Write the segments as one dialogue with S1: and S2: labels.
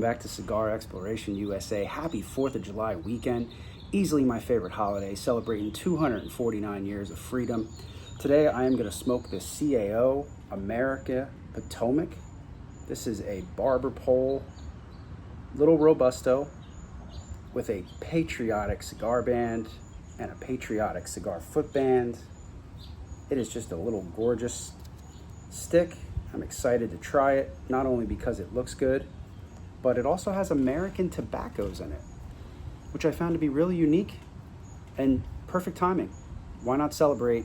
S1: back to Cigar Exploration USA. Happy 4th of July weekend. Easily my favorite holiday, celebrating 249 years of freedom. Today I am going to smoke the CAO America POTOMAC. This is a barber pole, little Robusto with a patriotic cigar band and a patriotic cigar foot band. It is just a little gorgeous stick. I'm excited to try it, not only because it looks good, but it also has American tobaccos in it, which I found to be really unique and perfect timing. Why not celebrate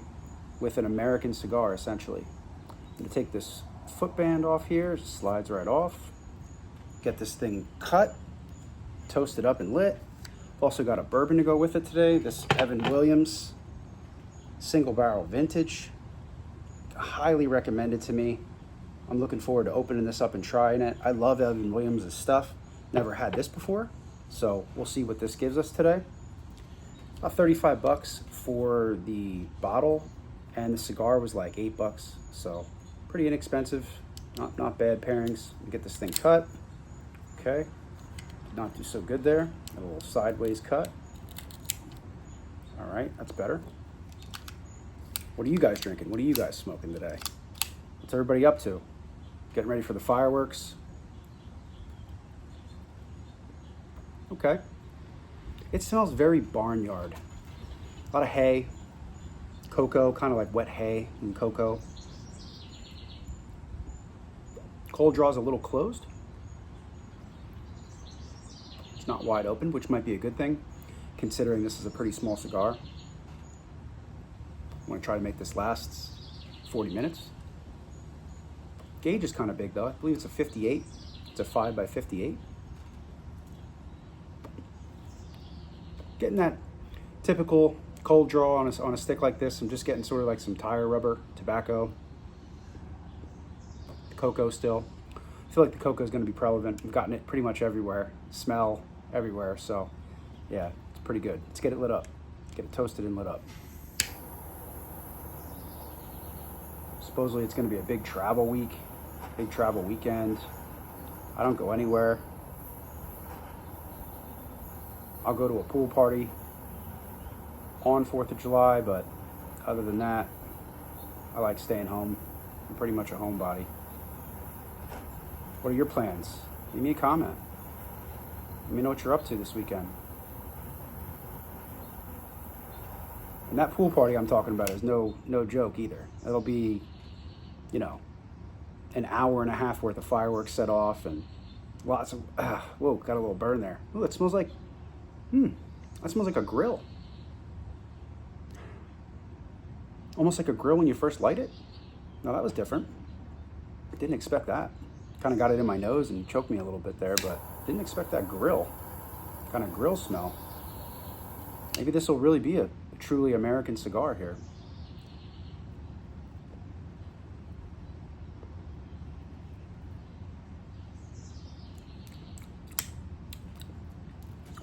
S1: with an American cigar, essentially? I'm gonna take this footband off here, it slides right off. Get this thing cut, toasted up and lit. Also got a bourbon to go with it today. This Evan Williams single barrel vintage. Highly recommended to me. I'm looking forward to opening this up and trying it. I love Evan Williams' stuff. Never had this before, so we'll see what this gives us today. About 35 bucks for the bottle, and the cigar was like $8, so pretty inexpensive. Not bad pairings. Get this thing cut. Okay, did not do so good there. A little sideways cut. All right, that's better. What are you guys drinking? What are you guys smoking today? What's everybody up to? Getting ready for the fireworks? Okay. It smells very barnyard. A lot of hay, cocoa, kind of like wet hay and cocoa. Cold draw's a little closed. It's not wide open, which might be a good thing, considering this is a pretty small cigar. I want to try to make this last 40 minutes. Gauge is kind of big though. I believe it's a 58. It's a 5x58. Getting that typical cold draw on a stick like this. I'm just getting sort of like some tire rubber, tobacco, cocoa still. I feel like the cocoa is going to be prevalent. I've gotten it pretty much everywhere. Smell everywhere. So yeah, it's pretty good. Let's get it lit up. Get it toasted and lit up. Supposedly it's going to be a big travel week, big travel weekend. I don't go anywhere. I'll go to a pool party on 4th of July, but other than that, I like staying home. I'm pretty much a homebody. What are your plans? Leave me a comment. Let me know what you're up to this weekend. And that pool party I'm talking about is no joke either. It'll be, you know, an hour and a half worth of fireworks set off and lots of, whoa, got a little burn there. Ooh, it smells like, that smells like a grill. Almost like a grill when you first light it. Now that was different. Didn't expect that. Kind of got it in my nose and choked me a little bit there, but didn't expect that grill. Kind of grill smell. Maybe this will really be a truly American cigar here.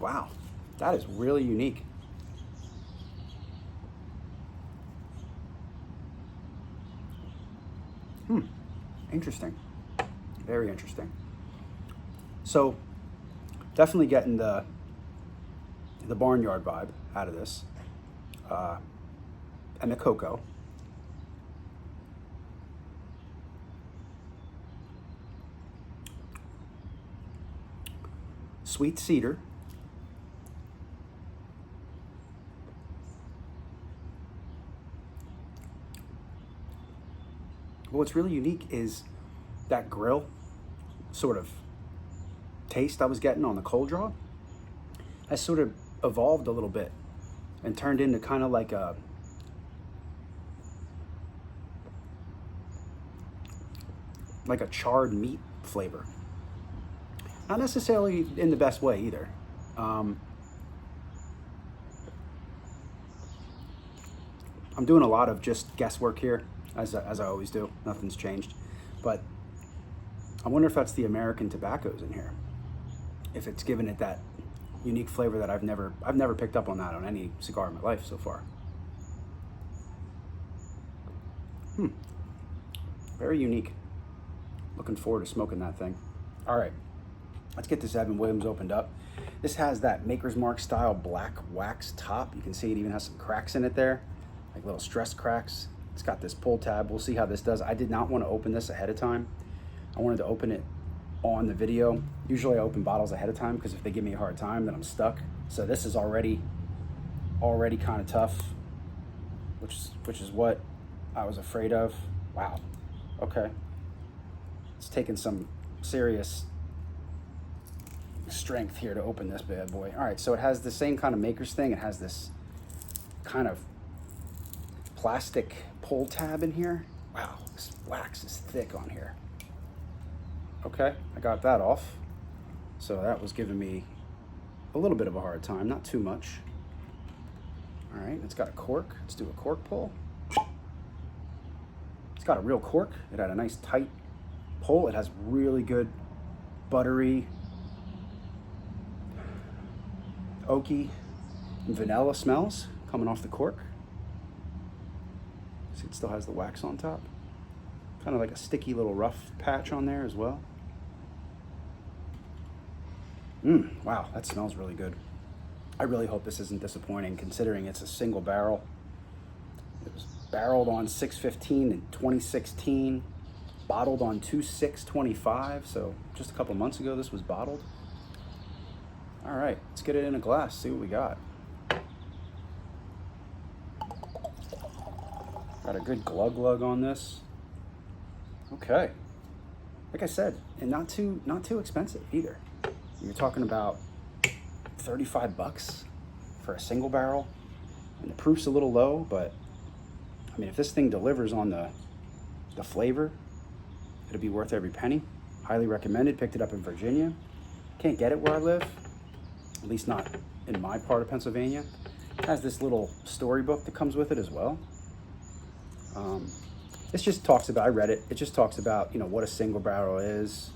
S1: Wow, that is really unique. Interesting. Very interesting. So definitely getting the barnyard vibe out of this. And the cocoa. Sweet cedar. What's really unique is that grill sort of taste I was getting on the cold draw has sort of evolved a little bit and turned into kind of like a charred meat flavor. Not necessarily in the best way either. I'm doing a lot of just guesswork here, as I always do. Nothing's changed. But I wonder if that's the American tobaccos in here. If it's given it that unique flavor that I've never picked up on that on any cigar in my life so far. Very unique. Looking forward to smoking that thing. All right, Let's get this Evan Williams opened up. This has that Maker's Mark style black wax top. You can see it even has some cracks in it there, like little stress cracks. It's got this pull tab. We'll see how this does. I did not want to open this ahead of time. I wanted to open it on the video. Usually I open bottles ahead of time because if they give me a hard time, then I'm stuck. So this is already kind of tough, which is what I was afraid of. Wow. Okay. It's taking some serious strength here to open this bad boy. All right, so it has the same kind of Maker's thing. It has this kind of plastic pull tab in here. Wow, this wax is thick on here. Okay, I got that off. So that was giving me a little bit of a hard time, not too much. All right, it's got a cork. Let's do a cork pull. It's got a real cork. It had a nice tight pull. It has really good buttery, oaky, and vanilla smells coming off the cork. See, it still has the wax on top. Kind of like a sticky little rough patch on there as well. Wow, that smells really good. I really hope this isn't disappointing considering it's a single barrel. It was barreled on 6/15 in 2016, bottled on 2/6/25, so just a couple months ago this was bottled. All right, let's get it in a glass, see what we got. Got a good glug on this. Okay, like I said, and not too expensive either. You're talking about $35 for a single barrel, and the proof's a little low, but I mean, if this thing delivers on the flavor, it'll be worth every penny. Highly recommended. Picked it up in Virginia. Can't get it where I live, at least not in my part of Pennsylvania. It has this little storybook that comes with it as well. This just talks about, I read it, it just talks about, you know, what a single barrel is,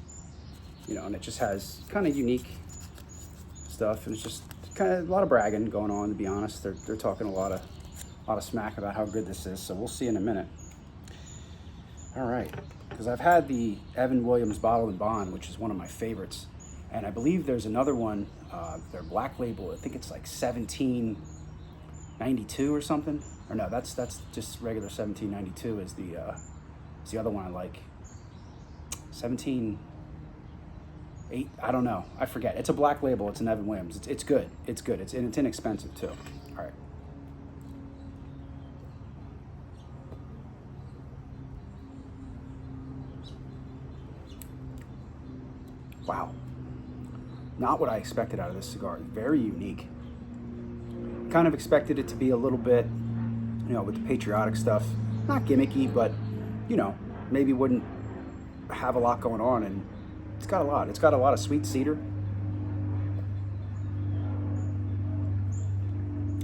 S1: you know, and it just has kind of unique stuff, and it's just kind of a lot of bragging going on, to be honest. They're talking a lot of smack about how good this is, so we'll see in a minute. All right, because I've had the Evan Williams Bottled and Bond, which is one of my favorites, and I believe there's another one, their black label, I think it's like 1792 or something. Or no, that's just regular 1792 is the other one I like. 17.8, I don't know, I forget. It's a black label. It's an Evan Williams. It's good. It's good. It's inexpensive too. All right. Wow. Not what I expected out of this cigar. Very unique. Kind of expected it to be a little bit, you know, with the patriotic stuff, not gimmicky, but, you know, maybe wouldn't have a lot going on, and it's got a lot. It's got a lot of sweet cedar.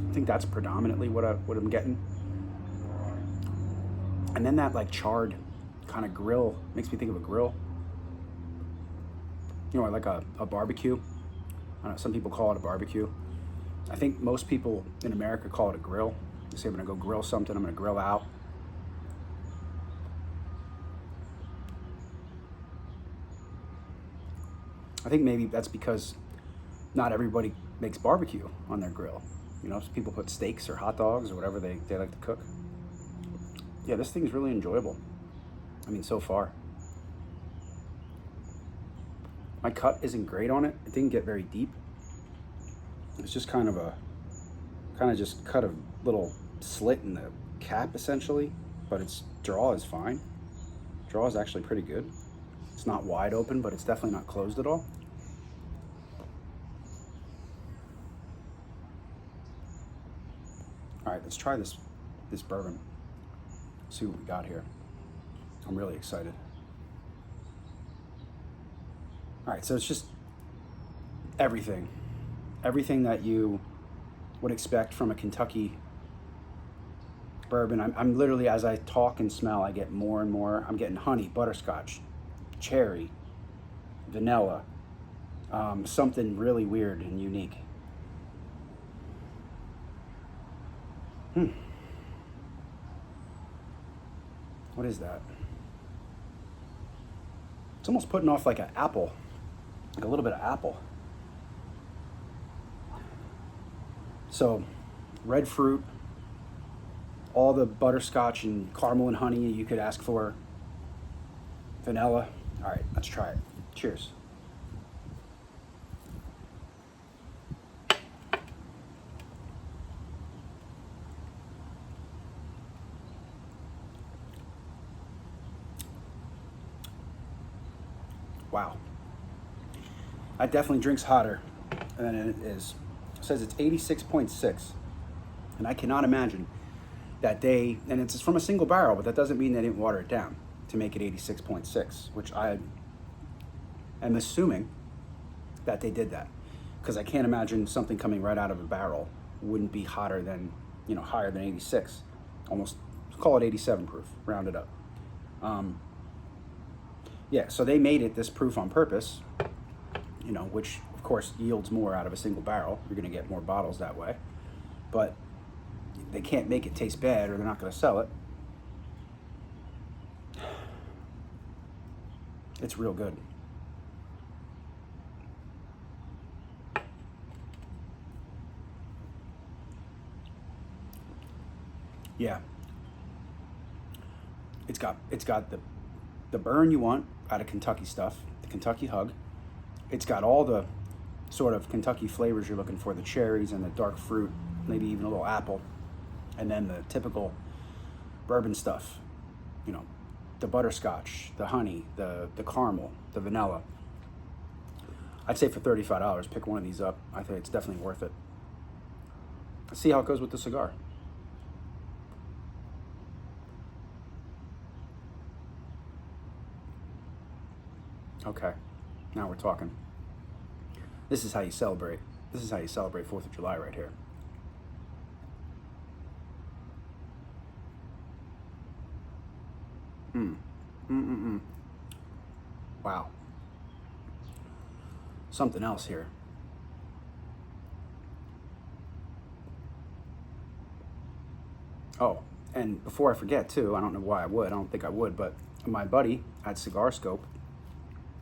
S1: I think that's predominantly what I'm getting. And then that like charred kind of grill makes me think of a grill. You know, like a barbecue. I don't know, some people call it a barbecue. I think most people in America call it a grill. You say, I'm gonna go grill something, I'm gonna grill out. I think maybe that's because not everybody makes barbecue on their grill. You know, some people put steaks or hot dogs or whatever they like to cook. Yeah, this thing is really enjoyable. I mean, so far. My cut isn't great on it. It didn't get very deep. It's just kind of just cut a little slit in the cap essentially, but its draw is fine. Draw is actually pretty good. It's not wide open, but it's definitely not closed at all. All right, let's try this bourbon. See what we got here. I'm really excited. All right, so it's just everything that you would expect from a Kentucky bourbon. I'm literally, as I talk and smell, I get more and more. I'm getting honey, butterscotch, cherry, vanilla, something really weird and unique. What is that? It's almost putting off like an apple like a little bit of apple. So, red fruit, all the butterscotch and caramel and honey you could ask for, vanilla. All right, let's try it. Cheers. Wow. That definitely drinks hotter than it is. It says it's 86.6. And I cannot imagine that they, and it's from a single barrel, but that doesn't mean they didn't water it down to make it 86.6, which I am assuming that they did that. Because I can't imagine something coming right out of a barrel wouldn't be hotter than, higher than 86. Almost, call it 87 proof, round it up. Yeah, so they made it this proof on purpose, which of course yields more out of a single barrel. You're gonna get more bottles that way. But they can't make it taste bad or they're not gonna sell it. It's real good. Yeah. It's got the burn you want out of Kentucky stuff, the Kentucky hug. It's got all the sort of Kentucky flavors you're looking for, the cherries and the dark fruit, maybe even a little apple. And then the typical bourbon stuff, the butterscotch, the honey, the caramel, the vanilla. I'd say for $35, pick one of these up. I think it's definitely worth it. Let's see how it goes with the cigar. Okay, now we're talking. This is how you celebrate. This is how you celebrate 4th of July right here. Wow. Something else here. Oh, and before I forget too, I don't know why I would, I don't think I would, but my buddy at Cigar Scope,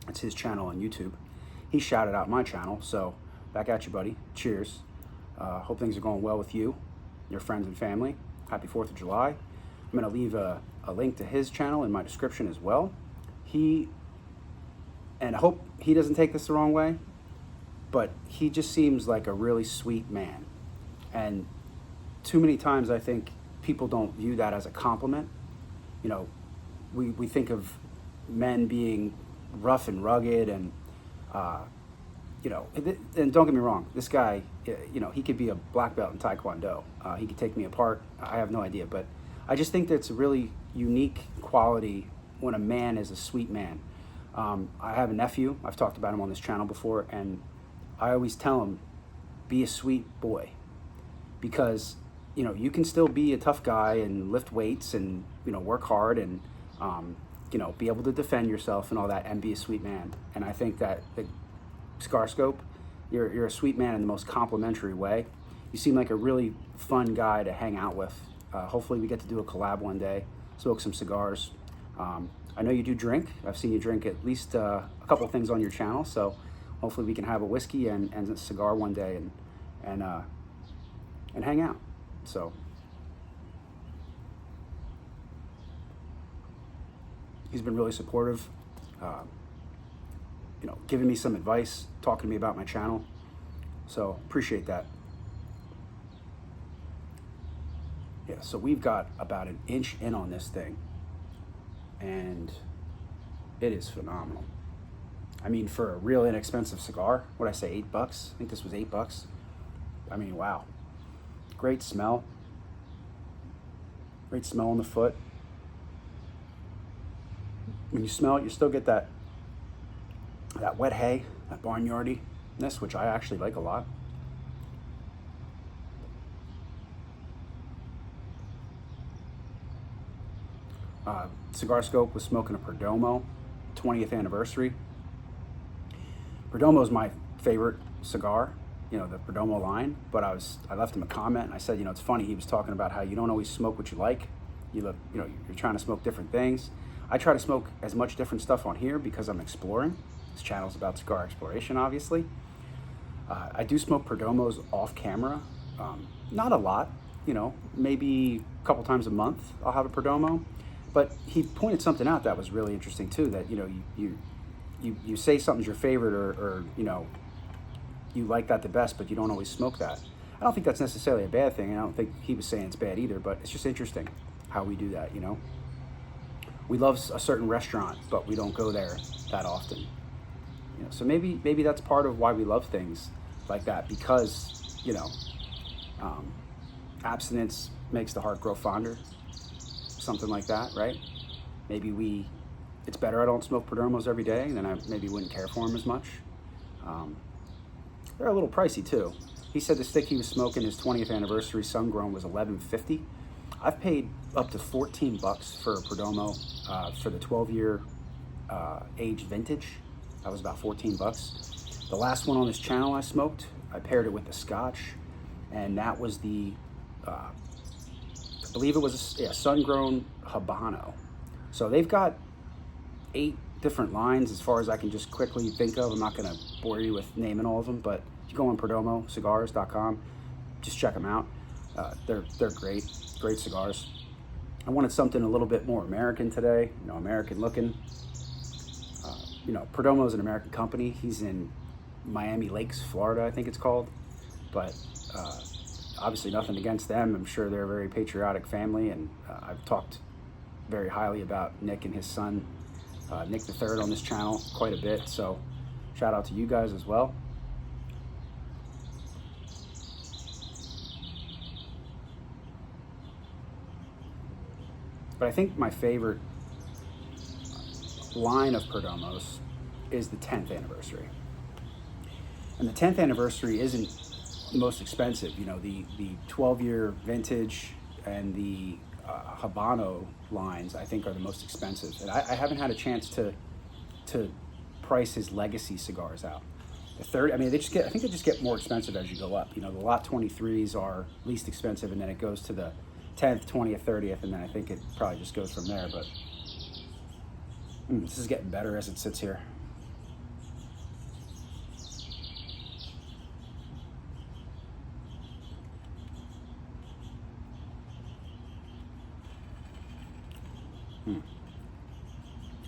S1: it's his channel on YouTube, he shouted out my channel, so back at you, buddy. Cheers. Hope things are going well with you, your friends and family. Happy 4th of July. I'm gonna leave a link to his channel in my description as well. And I hope he doesn't take this the wrong way, but he just seems like a really sweet man. And too many times I think people don't view that as a compliment. We think of men being rough and rugged and, and don't get me wrong, this guy, he could be a black belt in Taekwondo. He could take me apart. I have no idea, but I just think that's a really unique quality when a man is a sweet man. I have a nephew. I've talked about him on this channel before, and I always tell him, be a sweet boy, because you can still be a tough guy and lift weights and work hard and be able to defend yourself and all that and be a sweet man. And I think that the Cigar Scope, you're a sweet man in the most complimentary way. You seem like a really fun guy to hang out with. Hopefully we get to do a collab one day, smoke some cigars. I know you do drink. I've seen you drink at least a couple things on your channel, so hopefully we can have a whiskey and a cigar one day and hang out. So he's been really supportive, giving me some advice, talking to me about my channel. So appreciate that. Yeah, so we've got about an inch in on this thing, and it is phenomenal. I mean, for a real inexpensive cigar, what'd I say, $8? I think this was $8. I mean, wow. Great smell. Great smell on the foot. When you smell it, you still get that wet hay, that barnyardiness, which I actually like a lot. Cigar Scope was smoking a Perdomo, 20th anniversary. Perdomo is my favorite cigar, the Perdomo line, but I left him a comment and I said, it's funny, he was talking about how you don't always smoke what you like. You're trying to smoke different things. I try to smoke as much different stuff on here because I'm exploring. This channel is about cigar exploration, obviously. I do smoke Perdomos off camera. Not a lot, maybe a couple times a month I'll have a Perdomo. But he pointed something out that was really interesting too, that, you say something's your favorite or you like that the best, but you don't always smoke that. I don't think that's necessarily a bad thing. I don't think he was saying it's bad either, but it's just interesting how we do that, We love a certain restaurant, but we don't go there that often. So maybe that's part of why we love things like that, because, abstinence makes the heart grow fonder, something like that, right? Maybe it's better I don't smoke Perdomos every day, then I maybe wouldn't care for them as much. They're a little pricey too. He said the stick he was smoking his 20th anniversary sun-grown was $11.50. I've paid up to $14 for a Perdomo for the 12-year age vintage. That was about $14. The last one on this channel I smoked, I paired it with the Scotch, and that was the, I believe it was a sun-grown Habano. So they've got 8 different lines as far as I can just quickly think of. I'm not going to bore you with naming all of them, but if you go on PerdomoCigars.com, just check them out. They're great cigars. I wanted something a little bit more American today, American looking. Perdomo is an American company. He's in Miami Lakes, Florida, I think it's called. But obviously nothing against them. I'm sure they're a very patriotic family, and I've talked very highly about Nick and his son, Nick the Third, on this channel quite a bit. So shout out to you guys as well. But I think my favorite line of Perdomos is the 10th anniversary. And the 10th anniversary isn't the most expensive. The 12-year vintage and the Habano lines, I think, are the most expensive. And I haven't had a chance to price his legacy cigars out. The third, I think they just get more expensive as you go up. The lot 23s are least expensive, and then it goes to the 10th, 20th, 30th, and then I think it probably just goes from there. But this is getting better as it sits here.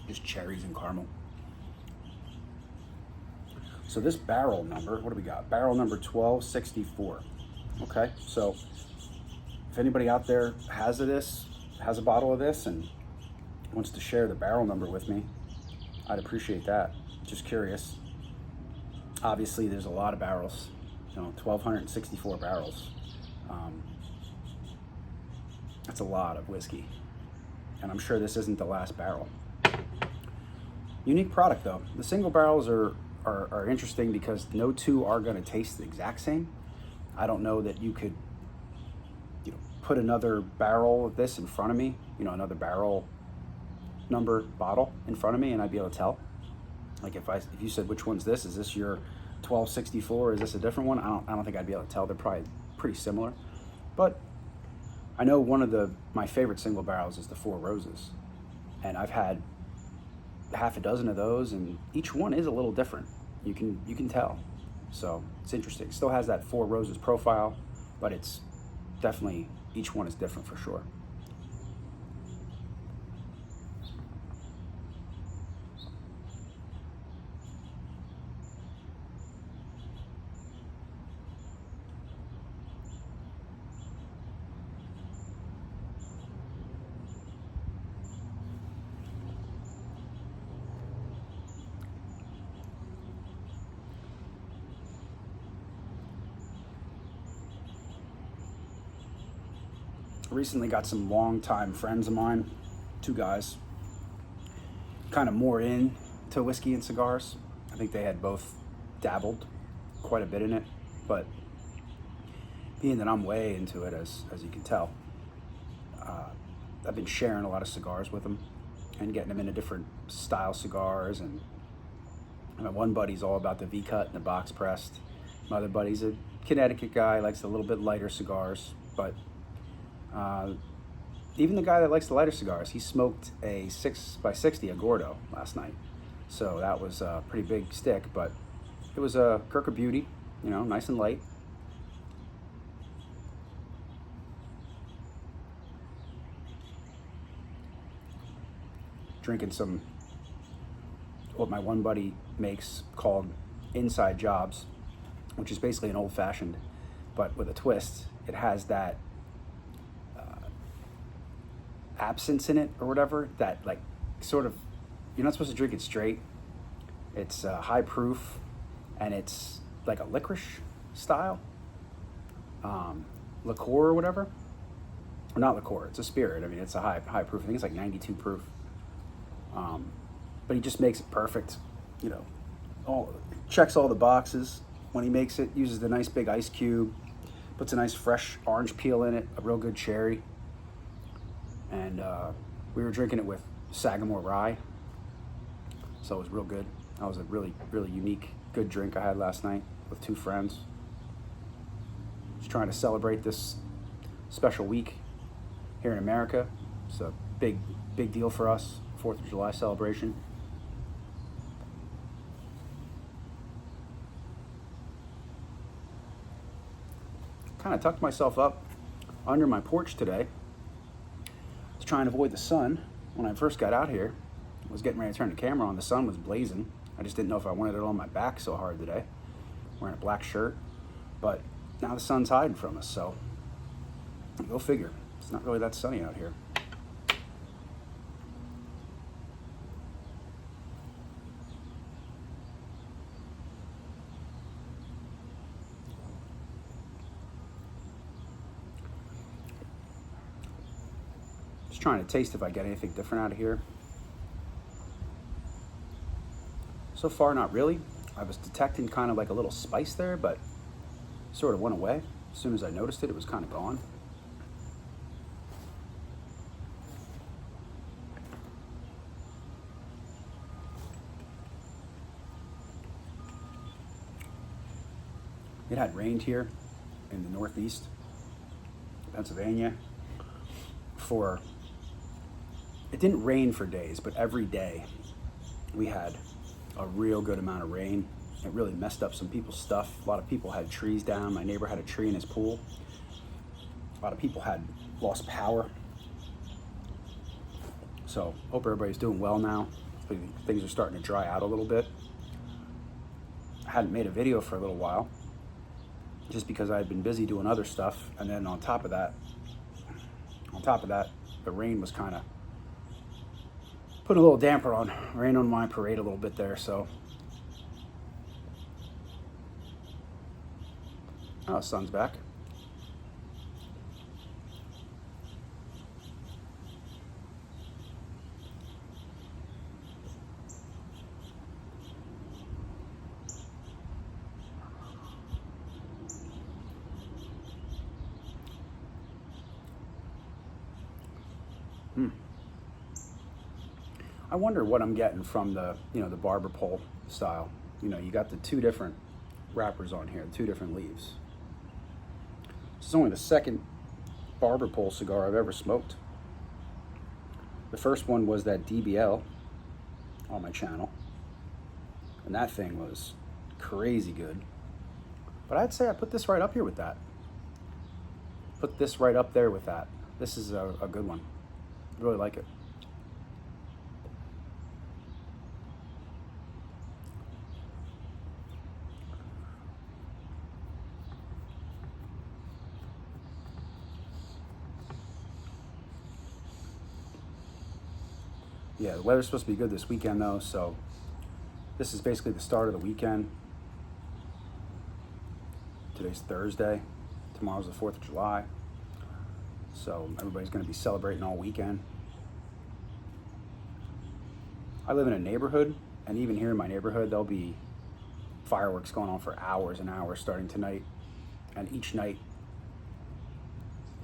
S1: Just cherries and caramel. So this barrel number, what do we got? Barrel number 1264. Okay, so if anybody out there has a bottle of this and wants to share the barrel number with me, I'd appreciate that. Just curious. Obviously, there's a lot of barrels, 1,264 barrels. That's a lot of whiskey. And I'm sure this isn't the last barrel. Unique product though. The single barrels are interesting because no two are going to taste the exact same. I don't know that you could put another barrel of this in front of me, another barrel number bottle in front of me, and I'd be able to tell. Like if you said, which one's this? Is this your 1264? Is this a different one? I don't think I'd be able to tell. They're probably pretty similar. But I know one of my favorite single barrels is the Four Roses. And I've had half a dozen of those, and each one is a little different. You can tell. So it's interesting. Still has that Four Roses profile, but it's definitely, each one is different for sure. Recently got some longtime friends of mine, 2 guys, kind of more into whiskey and cigars. I think they had both dabbled quite a bit in it, but being that I'm way into it, as you can tell, I've been sharing a lot of cigars with them and getting them into different style cigars. And my one buddy's all about the V-cut and the box pressed. My other buddy's a Connecticut guy, likes a little bit lighter cigars, but even the guy that likes the lighter cigars, he smoked a 6x60, a Gordo, last night. So that was a pretty big stick, but it was a Kirk of Beauty, you know, nice and light. Drinking some, what my one buddy makes called Inside Jobs, which is basically an old fashioned, but with a twist. It has that absinthe in it or whatever, that like sort of, you're not supposed to drink it straight. It's high proof, and it's like a licorice style liqueur or whatever. Or not liqueur, it's a spirit. I mean, it's a high proof. I think it's like 92 proof. But he just makes it perfect. You know, checks all the boxes when he makes it. Uses the nice big ice cube, puts a nice fresh orange peel in it, a real good cherry. And we were drinking it with Sagamore rye, so it was real good. That was a really, really unique, good drink I had last night with two friends. Just trying to celebrate this special week here in America. It's a big, big deal for us, 4th of July celebration. Kind of tucked myself up under my porch today. I was trying to avoid the sun. When I first got out here, I was getting ready to turn the camera on. The sun was blazing. I just didn't know if I wanted it on my back so hard today. Wearing a black shirt, but now the sun's hiding from us, so go figure. It's not really that sunny out here. Just trying to taste if I get anything different out of here. So far, not really. I was detecting kind of like a little spice there, but sort of went away. As soon as I noticed it, it was kind of gone. It had rained here in the Northeast, Pennsylvania, it didn't rain for days, but every day we had a real good amount of rain. It really messed up some people's stuff. A lot of people had trees down. My neighbor had a tree in his pool. A lot of people had lost power. So hope everybody's doing well now. Things are starting to dry out a little bit. I hadn't made a video for a little while, just because I had been busy doing other stuff. And then on top of that, the rain was kind of putting a little damper on, rain on my parade a little bit there, so. Oh, the sun's back. I wonder what I'm getting from the barber pole style. You got the two different wrappers on here, two different leaves. This is only the second barber pole cigar I've ever smoked. The first one was that DBL on my channel, and that thing was crazy good. But I'd say I put this right up here with that. Put this right up there with that. This is a good one. I really like it. Yeah, the weather's supposed to be good this weekend though, so this is basically the start of the weekend. Today's Thursday, tomorrow's the 4th of July, so everybody's going to be celebrating all weekend. I live in a neighborhood, and even here in my neighborhood, there'll be fireworks going on for hours and hours starting tonight, and each night,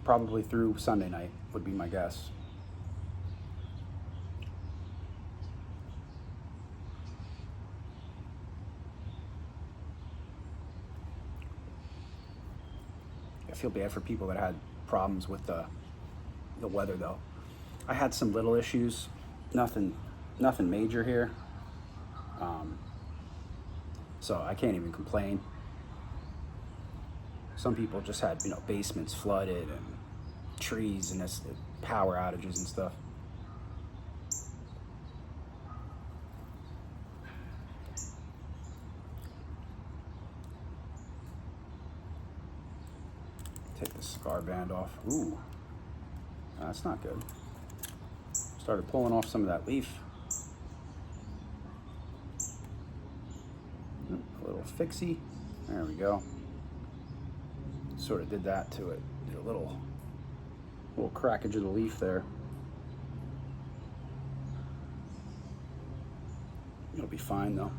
S1: probably through Sunday night, would be my guess. I feel bad for people that had problems with the weather though. I had some little issues, nothing major here. So I can't even complain. Some people just had, basements flooded and trees and power outages and stuff. Take the cigar band off. Ooh, that's not good. Started pulling off some of that leaf. A little fixie. There we go. Sort of did that to it. Did a little crackage of the leaf there. It'll be fine though.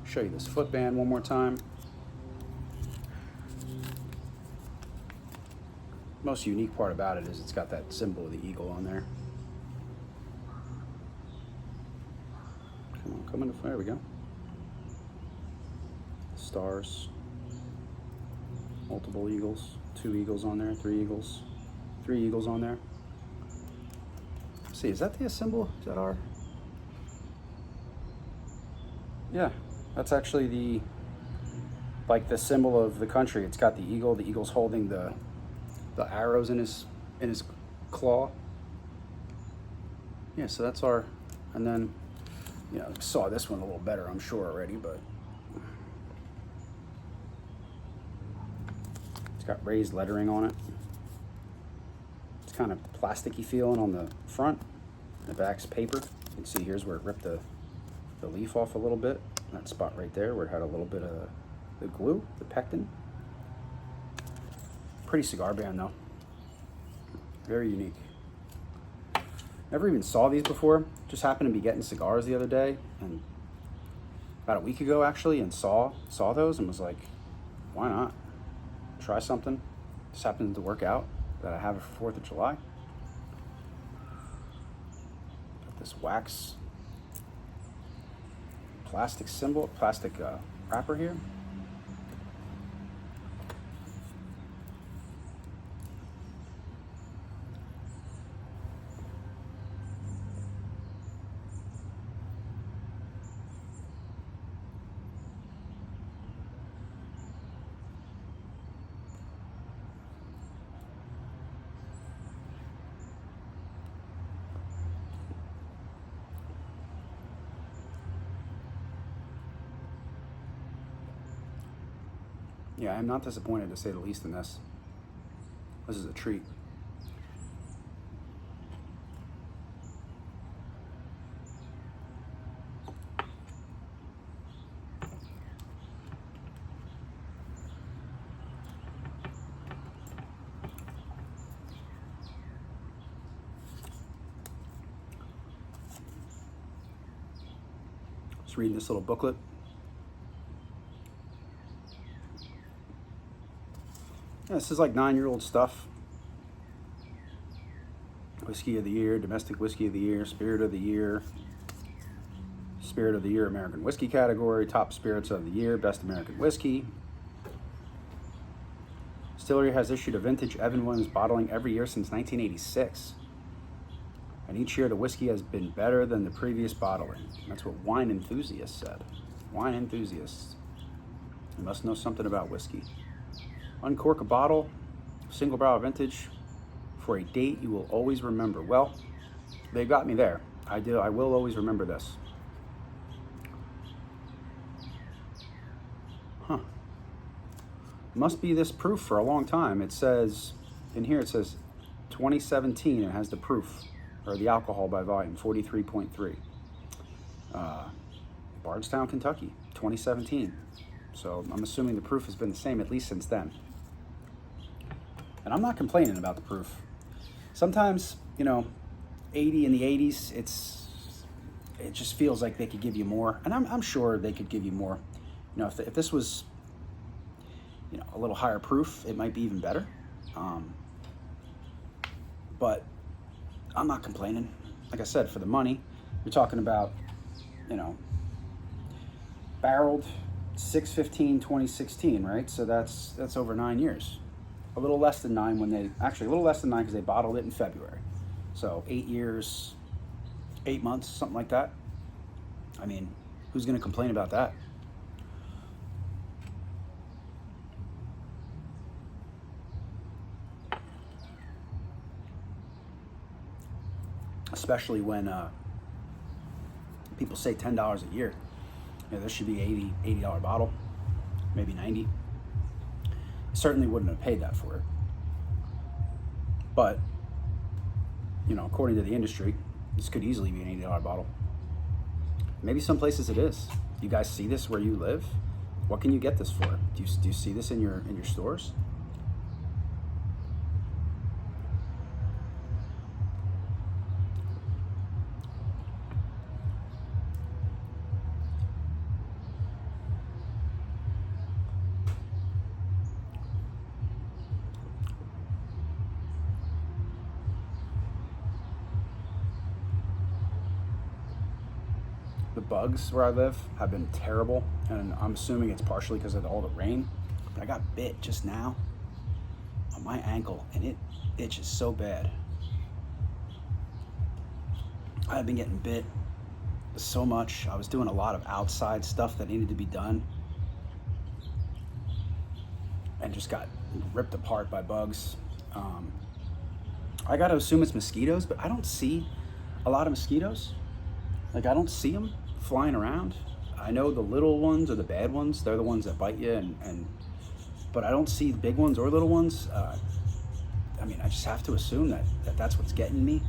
S1: Show you this footband one more time. Most unique part about it is it's got that symbol of the eagle on there. Come on, there we go. Stars. Multiple eagles. 2 eagles on there, 3 eagles. 3 eagles on there. Let's see, is that the symbol? Is that our? Yeah, that's actually the symbol of the country. It's got the eagle. The eagle's holding the arrows in his claw. Yeah, so that's our, and then, saw this one a little better, I'm sure already, but it's got raised lettering on it. It's kind of plasticky feeling on the front. The back's paper. You can see here's where it ripped the leaf off a little bit. That spot right there where it had a little bit of the glue, the pectin. Pretty cigar band though. Very unique. Never even saw these before. Just happened to be getting cigars the other day, and about a week ago actually, and saw those and was like, why not? Try something. Just happened to work out that I have it for 4th of July. Got this wax plastic wrapper here. Yeah, I'm not disappointed to say the least in this. This is a treat. Just reading this little booklet. Yeah, this is like 9-year-old stuff. Whiskey of the year, domestic whiskey of the year, spirit of the year, American whiskey category, top spirits of the year, best American whiskey. Distillery has issued a vintage Evan Williams bottling every year since 1986. And each year the whiskey has been better than the previous bottling. That's what wine enthusiasts said. Wine enthusiasts. You must know something about whiskey. Uncork a bottle, single barrel vintage, for a date you will always remember. Well, they got me there. I will always remember this. Huh. Must be this proof for a long time. It says, in here it says 2017, it has the proof, or the alcohol by volume, 43.3. Bardstown, Kentucky, 2017. So I'm assuming the proof has been the same at least since then. And I'm not complaining about the proof. Sometimes, 80 in the 80s, it just feels like they could give you more. And I'm sure they could give you more. If this was, a little higher proof, it might be even better. But I'm not complaining. Like I said, for the money, you're talking about, barreled 6/15/2016, right? So that's over 9 years. A little less than 9 a little less than 9 because they bottled it in February. So 8 years, 8 months, something like that. I mean, who's going to complain about that? Especially when people say $10 a year. You know, this should be $80 bottle, maybe 90. Certainly wouldn't have paid that for it. But, you know, according to the industry, this could easily be an $80 bottle. Maybe some places it is. You guys see this where you live? What can you get this for? Do you see this in your stores? The bugs where I live have been terrible, and I'm assuming it's partially because of all the rain. But I got bit just now on my ankle, and it itches so bad. I've been getting bit so much. I was doing a lot of outside stuff that needed to be done, and just got ripped apart by bugs. I gotta assume it's mosquitoes, but I don't see a lot of mosquitoes. Like, I don't see them flying around. I know the little ones are the bad ones. They're the ones that bite you, but I don't see big ones or little ones. I mean, I just have to assume that that's what's getting me.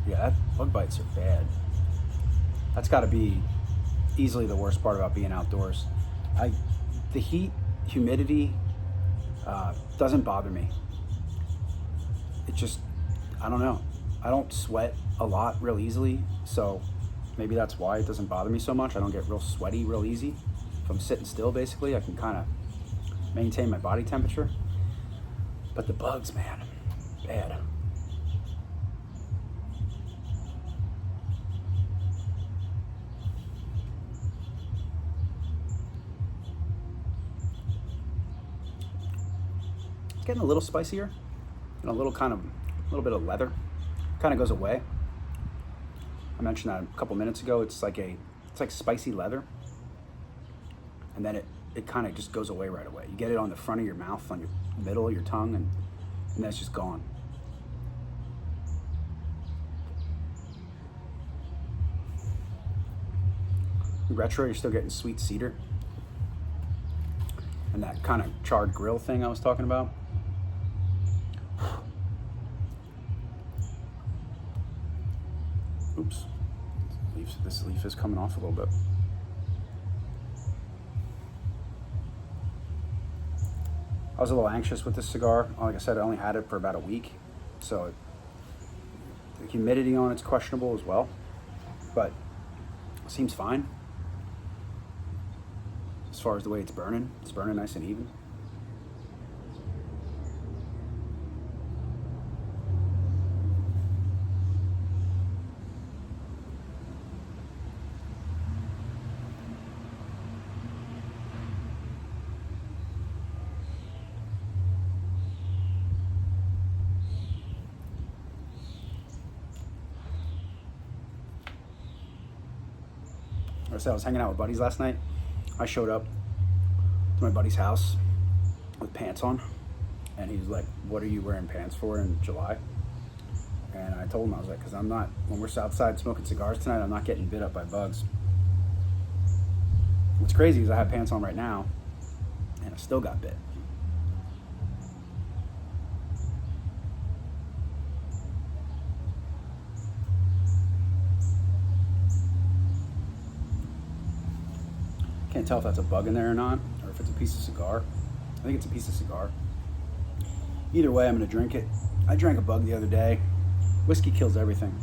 S1: Yeah, that bug bites are bad. That's got to be easily the worst part about being outdoors. The heat, humidity, doesn't bother me. It just, I don't know. I don't sweat a lot real easily, so maybe that's why it doesn't bother me so much. I don't get real sweaty real easy. If I'm sitting still, basically, I can kind of maintain my body temperature. But the bugs, man, bad. It's getting a little spicier, and a little bit of leather. Kind of goes away. I mentioned that a couple minutes ago. It's like spicy leather, and then it kind of just goes away right away. You get it on the front of your mouth, on your middle of your tongue, and then it's just gone. Retro, you're still getting sweet cedar and that kind of charred grill thing I was talking about. Oops, this leaf is coming off a little bit. I was a little anxious with this cigar. Like I said, I only had it for about a week, so the humidity on it's questionable as well, but it seems fine. As far as the way it's burning nice and even. I was hanging out with buddies last night. I showed up to my buddy's house with pants on, and he's like, "What are you wearing pants for in July?" And I told him, I was like, "Because I'm not, when we're outside smoking cigars tonight, I'm not getting bit up by bugs." What's crazy is I have pants on right now, and I still got bit. Can't tell if that's a bug in there or not, or if it's a piece of cigar. I think it's a piece of cigar. Either way, I'm gonna drink it. I drank a bug the other day. Whiskey kills everything.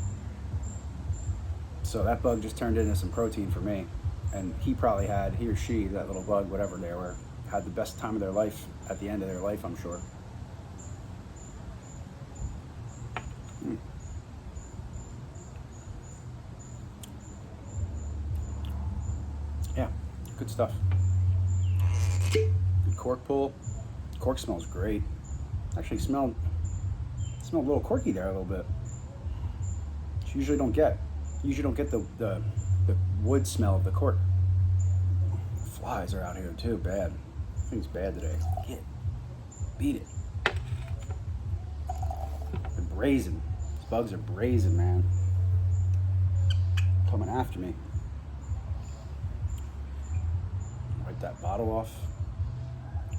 S1: So that bug just turned into some protein for me. And he or she, that little bug, whatever they were, had the best time of their life at the end of their life, I'm sure. Yeah, good stuff. Good cork pull. Cork smells great. Actually smelled a little corky there a little bit, which you usually don't get. You usually don't get the wood smell of the cork. Flies are out here too, bad. Things bad today. Get, beat it. They're brazen. These bugs are brazen, man. Coming after me. Wipe that bottle off.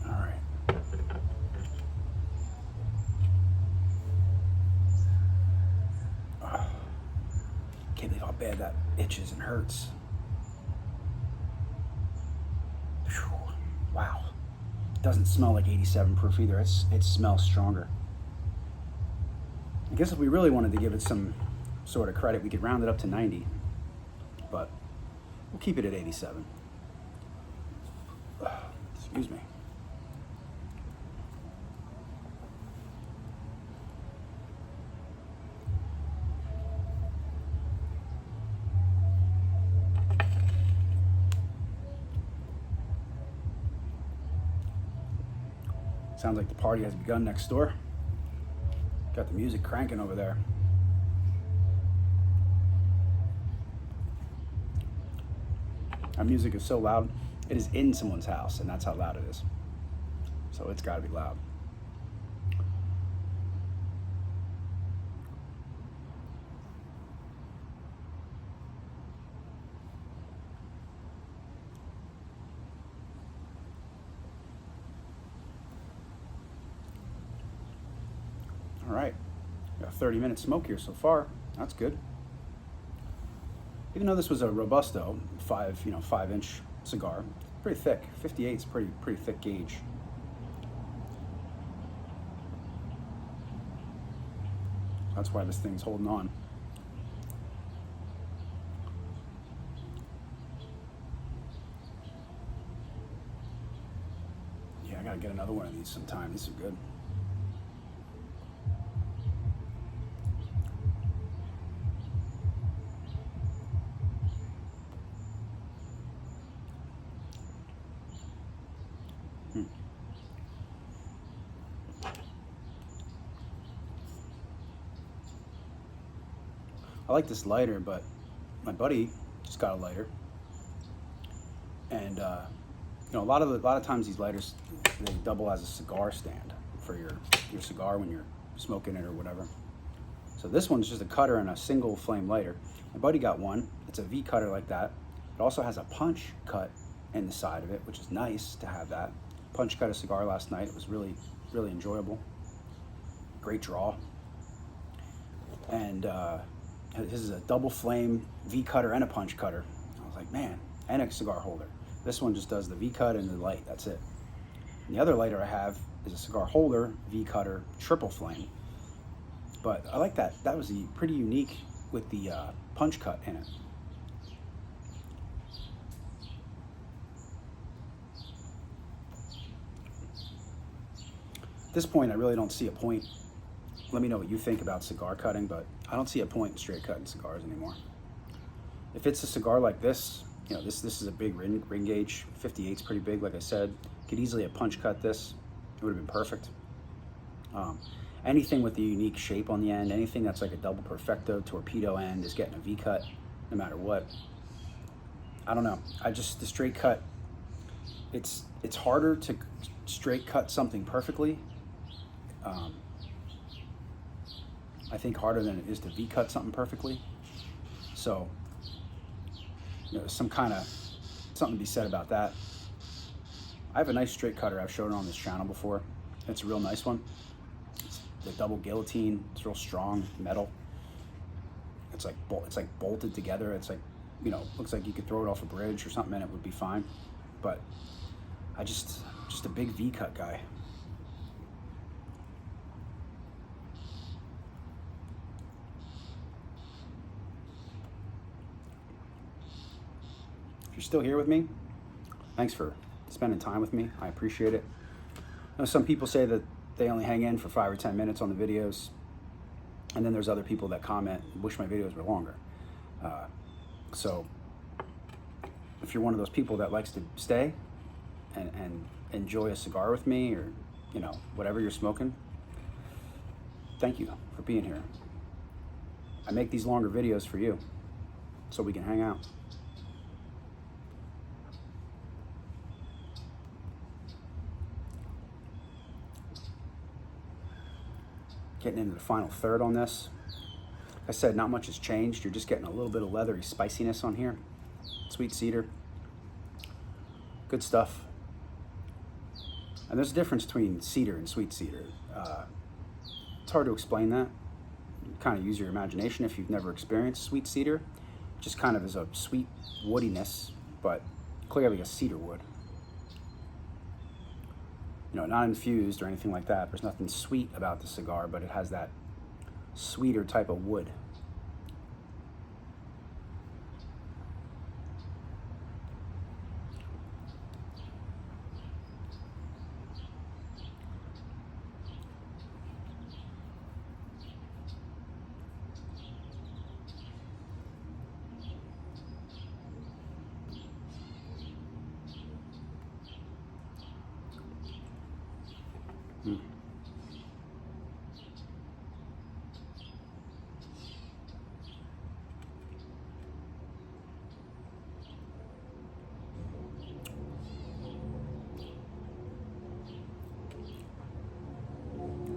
S1: All right. Can't believe how bad that itches and hurts. Whew. Wow. It doesn't smell like 87 proof either. It smells stronger. I guess if we really wanted to give it some sort of credit, we could round it up to 90, but we'll keep it at 87. Excuse me. Sounds like the party has begun next door. Got the music cranking over there. Our music is so loud, it is in someone's house, and that's how loud it is. So it's gotta be loud. All right, got a 30-minute smoke here so far. That's good. Even though this was a Robusto, 5-inch cigar, pretty thick. 58 is pretty thick gauge. That's why this thing's holding on. Yeah, I gotta get another one of these sometime. These are good. I like this lighter, but my buddy just got a lighter, and a lot of times these lighters, they double as a cigar stand for your cigar when you're smoking it or whatever. So this one's just a cutter and a single flame lighter. My buddy got one. It's a V cutter like that. It also has a punch cut in the side of it, which is nice to have that. Punch cut a cigar last night. It was really enjoyable. Great draw. And this is a double flame V cutter and a punch cutter. I was like, man, and a cigar holder. This one just does the V cut and the light, that's it. And the other lighter I have is a cigar holder, V cutter, triple flame. But I like that. That was pretty unique with the punch cut in it. At this point, I really don't see a point. Let me know what you think about cigar cutting, but I don't see a point in straight cutting cigars anymore. If it's a cigar like this, this is a big ring gauge. 58's pretty big, like I said. Could easily have punch cut this. It would have been perfect. Anything with the unique shape on the end, anything that's like a double perfecto torpedo end is getting a V cut, no matter what. I don't know. The straight cut, it's harder to straight cut something perfectly. I think harder than it is to V cut something perfectly. So, something to be said about that. I have a nice straight cutter. I've shown it on this channel before. It's a real nice one. It's the double guillotine. It's real strong metal. It's like bolted together. It's like, looks like you could throw it off a bridge or something and it would be fine. But I'm just a big V cut guy. If you're still here with me, thanks for spending time with me. I appreciate it. I know some people say that they only hang in for 5 or 10 minutes on the videos, and then there's other people that comment, wish my videos were longer. So if you're one of those people that likes to stay and enjoy a cigar with me, or whatever you're smoking, thank you for being here. I make these longer videos for you. so we can hang out. Getting into the final third on this. Like I said, not much has changed. You're just getting a little bit of leathery spiciness on here. Sweet cedar. Good stuff. And there's a difference between cedar and sweet cedar. It's hard to explain that. You kind of use your imagination if you've never experienced sweet cedar. It just kind of is a sweet woodiness, but clearly a cedar wood. You know, not infused or anything like that. There's nothing sweet about the cigar, but it has that sweeter type of wood.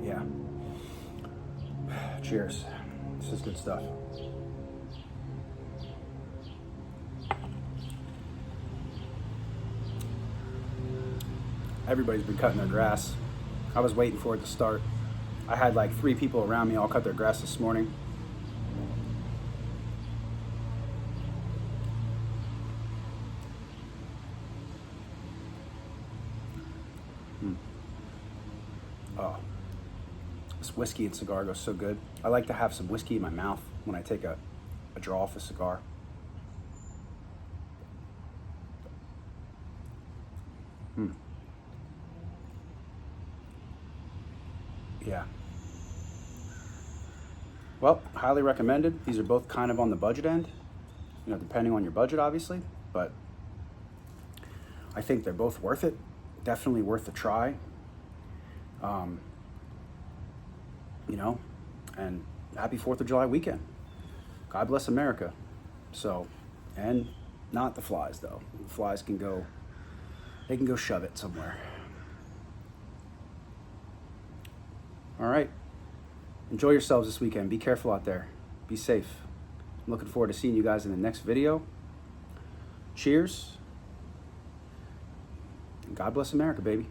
S1: Yeah. Cheers. This is good stuff. Everybody's been cutting their grass. I was waiting for it to start. I had like 3 people around me all cut their grass this morning. Oh, this whiskey and cigar goes so good. I like to have some whiskey in my mouth when I take a draw off a cigar. Yeah. Well, highly recommended. These are both kind of on the budget end, you know, depending on your budget, obviously, but I think they're both worth it. Definitely worth a try. You know, and happy 4th of July weekend. God bless America. So, and not the flies though. The flies can go, they can go shove it somewhere. All right. Enjoy yourselves this weekend. Be careful out there. Be safe. I'm looking forward to seeing you guys in the next video. Cheers. And God bless America, baby.